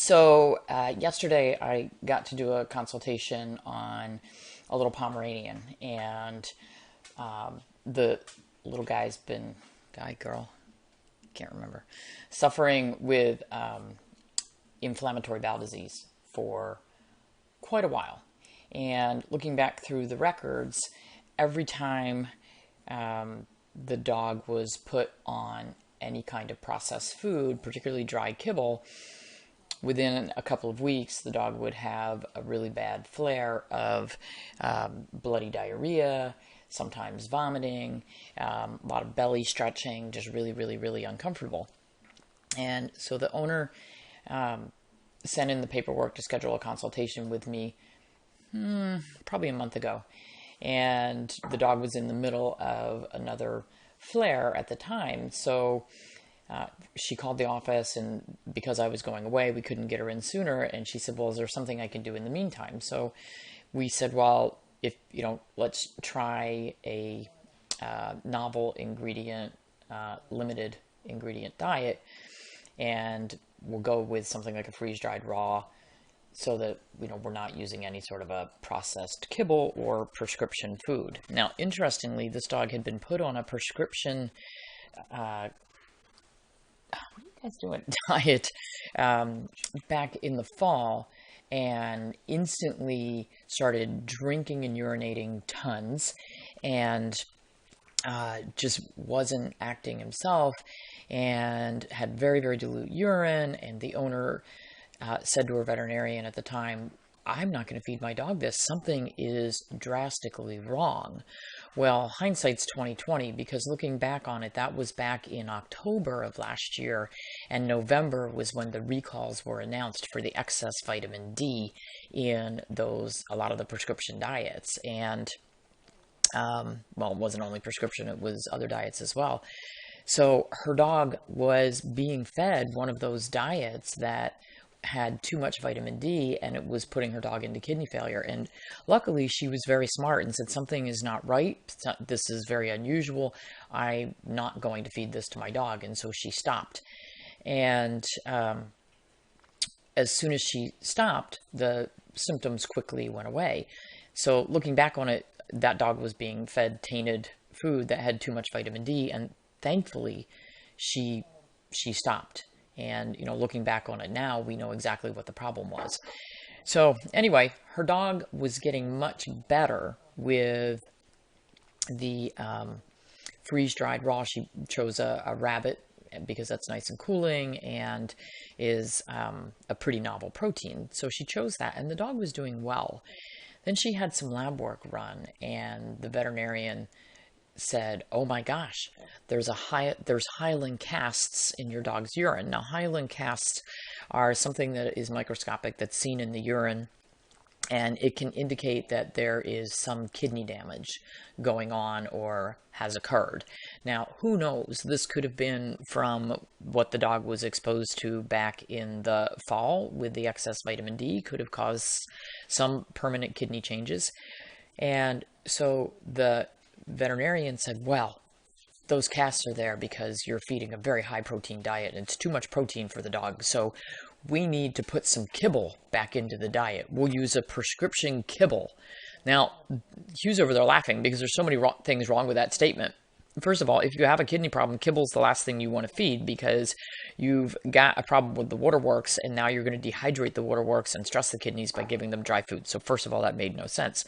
So yesterday I got to do a consultation on a little Pomeranian, and the little guy's been, guy, girl, can't remember, suffering with inflammatory bowel disease for quite a while. And looking back through the records, every time the dog was put on any kind of processed food, particularly dry kibble, within a couple of weeks, the dog would have a really bad flare of bloody diarrhea, sometimes vomiting, a lot of belly stretching, just really, really, really uncomfortable. And so the owner sent in the paperwork to schedule a consultation with me probably a month ago. And the dog was in the middle of another flare at the time. So she called the office, and because I was going away, we couldn't get her in sooner. And she said, well, is there something I can do in the meantime? So we said, well, if let's try a novel ingredient, limited ingredient diet, and we'll go with something like a freeze-dried raw, so that we're not using any sort of a processed kibble or prescription food. Now, interestingly, this dog had been put on a prescription what are you guys doing? Diet back in the fall, and instantly started drinking and urinating tons, and just wasn't acting himself, and had very, very dilute urine. And the owner said to her veterinarian at the time, I'm not going to feed my dog this. Something is drastically wrong. Well, hindsight's 2020, because looking back on it, that was back in October of last year, and November was when the recalls were announced for the excess vitamin D in a lot of the prescription diets. And well, it wasn't only prescription, it was other diets as well. So her dog was being fed one of those diets that had too much vitamin D, and it was putting her dog into kidney failure. And luckily she was very smart and said, something is not right. This is very unusual. I'm not going to feed this to my dog. And so she stopped. And as soon as she stopped, the symptoms quickly went away. So looking back on it, that dog was being fed tainted food that had too much vitamin D, and thankfully she stopped. And, looking back on it now, we know exactly what the problem was. So anyway, her dog was getting much better with the freeze-dried raw. She chose a rabbit because that's nice and cooling and is a pretty novel protein. So she chose that, and the dog was doing well. Then she had some lab work run, and the veterinarian said, oh my gosh, there's hyaline casts in your dog's urine. Now, hyaline casts are something that is microscopic, that's seen in the urine, and it can indicate that there is some kidney damage going on or has occurred. Now, who knows? This could have been from what the dog was exposed to back in the fall with the excess vitamin D, could have caused some permanent kidney changes. And so the veterinarian said, well, those casts are there because you're feeding a very high protein diet, and it's too much protein for the dog. So we need to put some kibble back into the diet. We'll use a prescription kibble. Now, Hugh's over there laughing because there's so many things wrong with that statement. First of all, if you have a kidney problem, kibble's the last thing you want to feed, because you've got a problem with the waterworks, and now you're going to dehydrate the waterworks and stress the kidneys by giving them dry food. So first of all, that made no sense.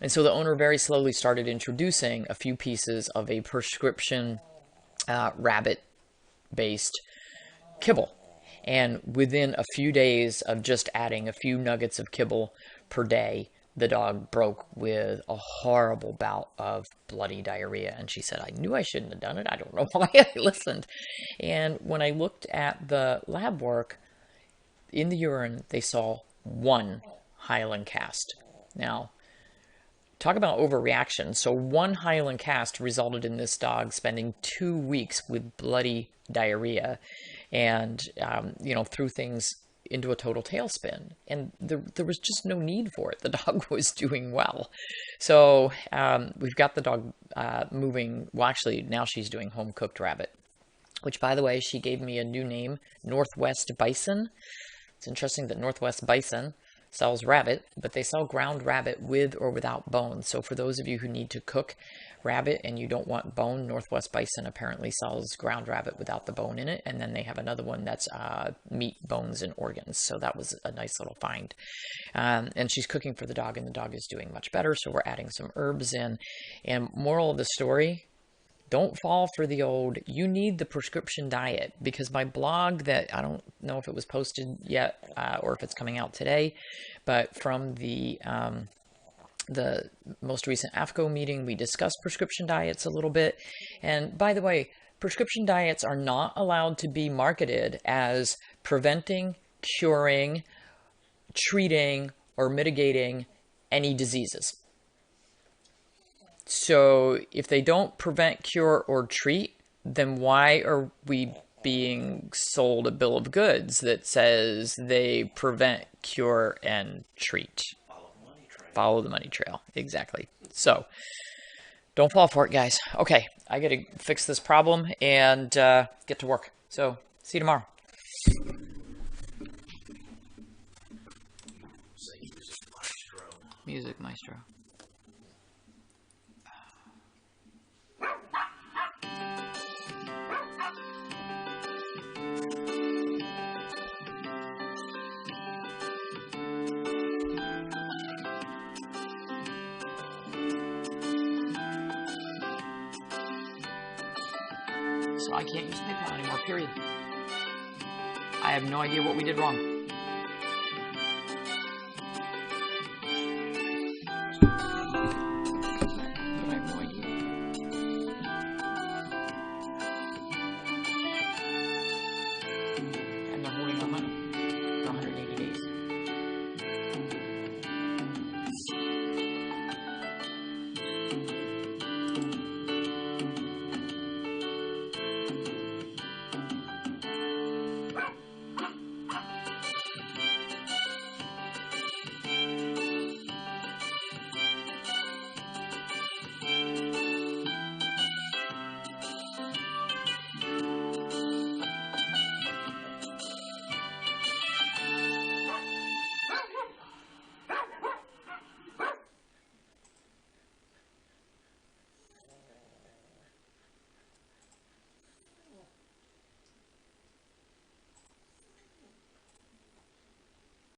And so the owner very slowly started introducing a few pieces of a prescription rabbit-based kibble. And within a few days of just adding a few nuggets of kibble per day, the dog broke with a horrible bout of bloody diarrhea. And she said, I knew I shouldn't have done it. I don't know why I listened. And when I looked at the lab work, in the urine, they saw one hyaline cast. Now, talk about overreaction. So one hyaline cast resulted in this dog spending 2 weeks with bloody diarrhea, and, threw things into a total tailspin. And there was just no need for it. The dog was doing well. So we've got the dog moving. Well, actually, now she's doing home-cooked rabbit, which, by the way, she gave me a new name, Northwest Bison. It's interesting that Northwest Bison sells rabbit, but they sell ground rabbit with or without bone. So for those of you who need to cook rabbit and you don't want bone, Northwest Bison apparently sells ground rabbit without the bone in it. And then they have another one that's meat, bones, and organs. So that was a nice little find. And she's cooking for the dog, and the dog is doing much better. So we're adding some herbs in. And moral of the story, don't fall for the old, you need the prescription diet, because my blog that I don't know if it was posted yet or if it's coming out today, but from the most recent AFCO meeting, we discussed prescription diets a little bit. And by the way, prescription diets are not allowed to be marketed as preventing, curing, treating, or mitigating any diseases. So if they don't prevent, cure, or treat, then why are we being sold a bill of goods that says they prevent, cure, and treat? Follow the money trail. Exactly. So don't fall for it, guys. Okay, I got to fix this problem and get to work. So see you tomorrow. Music maestro. So I can't use PayPal anymore, period. I have no idea what we did wrong.